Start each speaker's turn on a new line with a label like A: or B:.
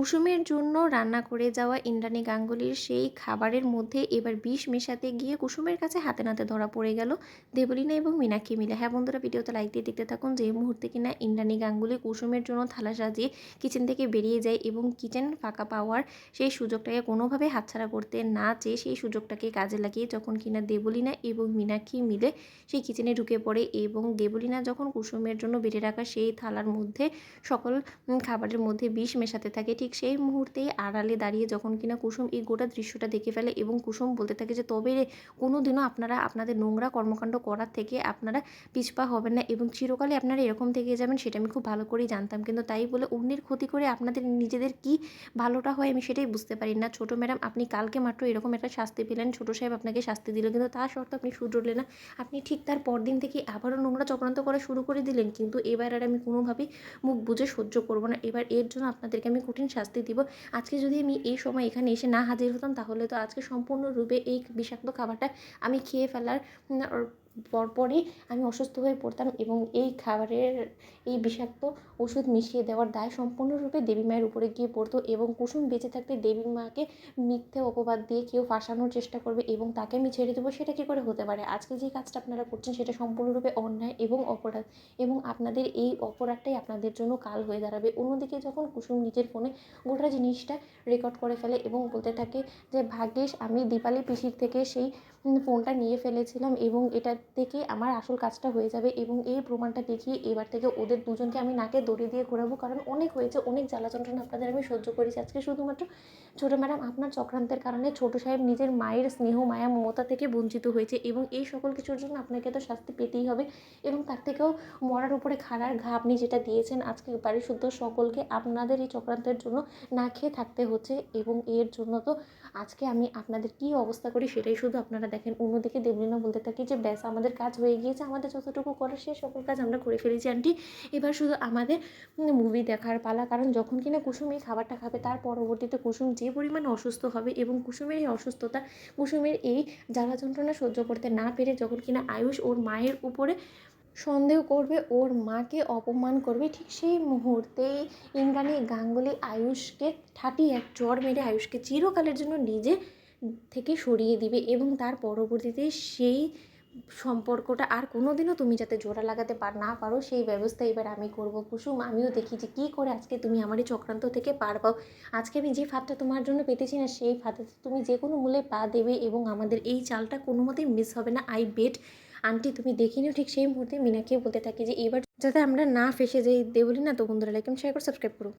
A: কুসুমের জন্য রান্না করে যাওয়া ইন্দ্রাণী গাঙ্গুলির সেই খাবারের মধ্যে এবার বিষ মেশাতে গিয়ে কুসুমের কাছে হাতে নাতে ধরা পড়ে গেল দেবলীনা এবং মীনাক্ষী মিলে। হ্যাঁ বন্ধুরা, ভিডিওতে লাইক দিয়ে দেখতে থাকুন। যে মুহূর্তে কিনা ইন্দ্রাণী গাঙ্গুলি কুসুমের জন্য থালা সাজিয়ে কিচেন থেকে বেরিয়ে যায় এবং কিচেন ফাঁকা পাওয়ার সেই সুযোগটাকে কোনোভাবে হাতছাড়া করতে না চেয়ে সেই সুযোগটাকে কাজে লাগিয়ে যখন কিনা দেবলীনা এবং মীনাক্ষী মিলে সেই কিচেনে ঢুকে পড়ে এবং দেবলীনা যখন কুসুমের জন্য বেড়ে রাখা সেই থালার মধ্যে সকল খাবারের মধ্যে বিষ মেশাতে থাকে, ঠিক সেই মুহূর্তেই আড়ালে দাঁড়িয়ে যখন কিনা কুসুম এই গোটা দৃশ্যটা দেখে ফেলে এবং কুসুম বলতে থাকে যে তবে রে কোনো দিনও আপনারা আপনাদের নোংরা কর্মকাণ্ড করার থেকে আপনারা পিছপা হবেন না এবং চিরকালে আপনারা এরকম থেকে যাবেন, সেটা আমি খুব ভালো করেই জানতাম। কিন্তু তাই বলে অন্যের ক্ষতি করে আপনাদের নিজেদের কি ভালোটা হয় আমি সেটাই বুঝতে পারি না। ছোটো ম্যাডাম, আপনি কালকে মাত্র এরকম একটা শাস্তি পেলেন, ছোটো সাহেব আপনাকে শাস্তি দিল, কিন্তু তা সত্ত্বেও আপনি শুধরলেন না। আপনি ঠিক তার পরদিন থেকে আবারও নোংরা চক্রান্ত করা শুরু করে দিলেন। কিন্তু এবার আর আমি কোনোভাবেই মুখ বুজে সহ্য করব না। এবার এর জন্য আপনাদেরকে আমি কঠিন শাস্তি দিব। আজকে যদি আমি এই সময় এখানে এসে না হাজির হতাম তাহলে তো আজকে সম্পূর্ণরূপে এই বিষাক্ত খাবারটা আমি খেয়ে ফেলার পরপরই আমি অসুস্থ হয়ে পড়তাম এবং এই খাবারের এই বিষাক্ত ওষুধ মিশিয়ে দেওয়ার দায় সম্পূর্ণরূপে দেবী মায়ের উপরে গিয়ে পড়তো এবং কুসুম বেঁচে থাকতে দেবী মাকে মিথ্যে অপবাদ দিয়ে কেউ ফাঁসানোর চেষ্টা করবে এবং তাকে আমি ছেড়ে দেবো, সেটা কী করে হতে পারে? আজকে যে কাজটা আপনারা করছেন সেটা সম্পূর্ণরূপে অন্যায় এবং অপরাধ এবং আপনাদের এই অপরাধটাই আপনাদের জন্য কাল হয়ে দাঁড়াবে। অন্যদিকে যখন কুসুম নিজের ফোনে গোটা জিনিসটা রেকর্ড করে ফেলে এবং বলতে থাকে যে ভাগ্যিস আমি দীপালি পিসির থেকে সেই ফোনটা নিয়ে ফেলেছিলাম এবং এটা থেকে আমার আসল কাজটা হয়ে যাবে এবং এই প্রমাণটা দেখিয়ে এবার থেকে ওদের দুজনকে আমি নাকে দড়ি দিয়ে ঘোরাবো, কারণ অনেক হয়েছে, অনেক জ্বালা যন্ত্রণা আপনাদের আমি সহ্য করেছি। আজকে শুধুমাত্র ছোটো ম্যাডাম আপনার চক্রান্তের কারণে ছোটো সাহেব নিজের মায়ের স্নেহ মায়া মমতা থেকে বঞ্চিত হয়েছে এবং এই সকল কিছুর জন্য আপনাকে তো শাস্তি পেতেই হবে এবং তার থেকেও মরার উপরে খাড়ার ঘা আপনি যেটা দিয়েছেন আজকে বাড়ির শুদ্ধ সকলকে আপনাদের এই চক্রান্তের জন্য না খেয়ে থাকতে হচ্ছে এবং এর জন্য তো আজকে আমি আপনাদের কী অবস্থা করি সেটাই শুধু আপনারা দেখেন। অন্যদিকে দেবলীনা বলতে থাকি যে ব্যাস আমাদের কাজ হয়ে গিয়েছে, আমাদের যতটুকু করার সে সকল কাজ আমরা করে ফেলেছি আন্টি, এবার শুধু আমাদের মুভি দেখার পালা। কারণ যখন কিনা কুসুম এই খাবারটা খাবে তার পরবর্তীতে কুসুম যে পরিমাণে অসুস্থ হবে এবং কুসুমের এই অসুস্থতা, কুসুমের এই জ্বালা যন্ত্রণা সহ্য করতে না পেরে যখন কিনা আয়ুষ ওর মায়ের উপরে সন্দেহ করবে, ওর মাকে অপমান করবে, ঠিক সেই মুহূর্তেই ইন্দ্রাণী গাঙ্গুলি আয়ুষকে ঠাটি এক চড় মেরে আয়ুষকে চিরকালের জন্য নিজে থেকে সরিয়ে দিবে এবং তার পরবর্তীতে সেই সম্পর্কটা আর কোনো দিনও তুমি যাতে জোড়া লাগাতে না পারো সেই ব্যবস্থা এবার আমি করব। কুসুম, আমিও দেখি যে কী করে আজকে তুমি আমার এই চক্রান্ত থেকে পার পাও। আজকে আমি যে ফাঁদটা তোমার জন্য পেতেছি না সেই ফাঁদে তুমি যে কোনো মূল্যে পা দেবে এবং আমাদের এই চালটা কোনো মতেই মিস হবে না, আই বেট। আন্টি তুমি দেখিনিও। ঠিক সেই মুহূর্তে মীনাকে বলতে থাকি যে এবার যাতে আমরা না ফেসে যাই। দেবলীনা, তো বন্ধুরা লাইক এবং শেয়ার করে সাবস্ক্রাইব করো।